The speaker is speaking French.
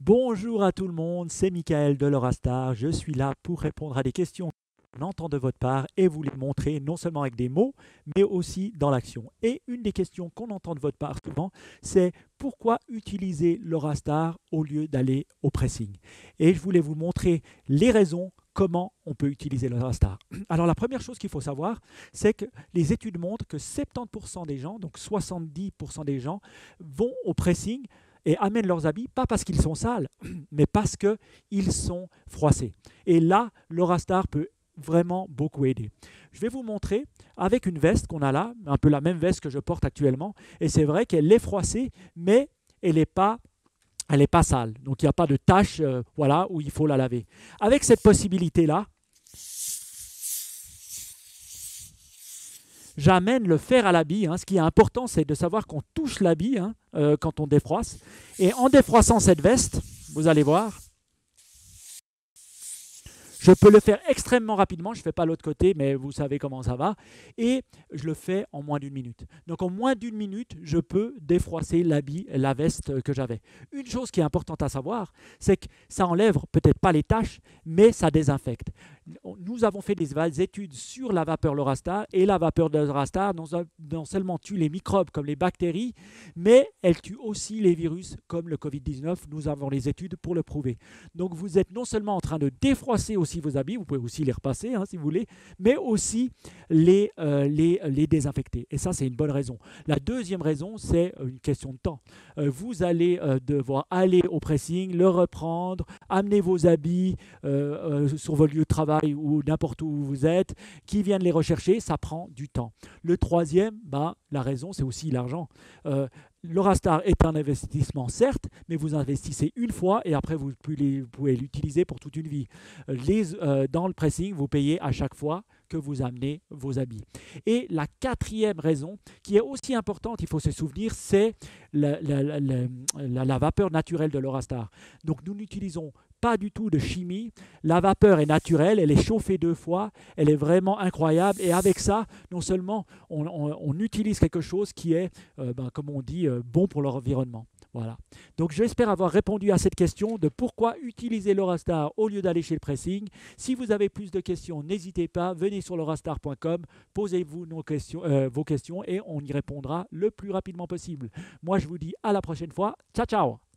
Bonjour à tout le monde, c'est Michael de l'Eurostar. Je suis là pour répondre à des questions qu'on entend de votre part et vous les montrer non seulement avec des mots, mais aussi dans l'action. Et une des questions qu'on entend de votre part souvent, c'est pourquoi utiliser l'Eurostar au lieu d'aller au pressing. Et je voulais vous montrer les raisons comment on peut utiliser l'Eurostar. Alors la première chose qu'il faut savoir, c'est que les études montrent que 70% des gens, donc 70% des gens, vont au pressing et amènent leurs habits, pas parce qu'ils sont sales, mais parce qu'ils sont froissés. Et là, l'Eurostar peut vraiment beaucoup aider. Je vais vous montrer avec une veste qu'on a là, un peu la même veste que je porte actuellement, et c'est vrai qu'elle est froissée, mais elle n'est pas sale. Donc il n'y a pas de tache voilà, où il faut la laver. Avec cette possibilité-là, j'amène le fer à l'habit. Ce qui est important, c'est de savoir qu'on touche l'habit quand on défroisse. Et en défroissant cette veste, vous allez voir, je peux le faire extrêmement rapidement, je ne fais pas l'autre côté, mais vous savez comment ça va. Et je le fais en moins d'une minute. Donc en moins d'une minute, je peux défroisser l'habit, la veste que j'avais. Une chose qui est importante à savoir, c'est que ça enlève peut-être pas les taches, mais ça désinfecte. Nous avons fait des études sur la vapeur Lorastar, et la vapeur de Lorastar non seulement tue les microbes comme les bactéries, mais elle tue aussi les virus comme le Covid-19. Nous avons les études pour le prouver. Donc vous êtes non seulement en train de défroisser aussi vos habits, vous pouvez aussi les repasser si vous voulez, mais aussi les désinfecter. Et ça, c'est une bonne raison. La deuxième raison, c'est une question de temps. Vous allez devoir aller au pressing, le reprendre, amener vos habits sur vos lieux de travail ou n'importe où vous êtes, qui viennent les rechercher, ça prend du temps. Le troisième, la raison, c'est aussi l'argent. L'Eurostar est un investissement, certes, mais vous investissez une fois et après vous pouvez l'utiliser pour toute une vie. Dans le pressing, vous payez à chaque fois que vous amenez vos habits. Et la quatrième raison, qui est aussi importante, il faut se souvenir, c'est la vapeur naturelle de l'Eurostar. Donc nous n'utilisons pas du tout de chimie. La vapeur est naturelle, elle est chauffée 2 fois, elle est vraiment incroyable. Et avec ça, non seulement on utilise quelque chose qui est, comme on dit, bon pour l'environnement. Voilà. Donc j'espère avoir répondu à cette question de pourquoi utiliser l'Eurostar au lieu d'aller chez le pressing. Si vous avez plus de questions, n'hésitez pas, venez sur l'eurostar.com, posez-vous vos questions et on y répondra le plus rapidement possible. Moi, je vous dis à la prochaine fois. Ciao, ciao!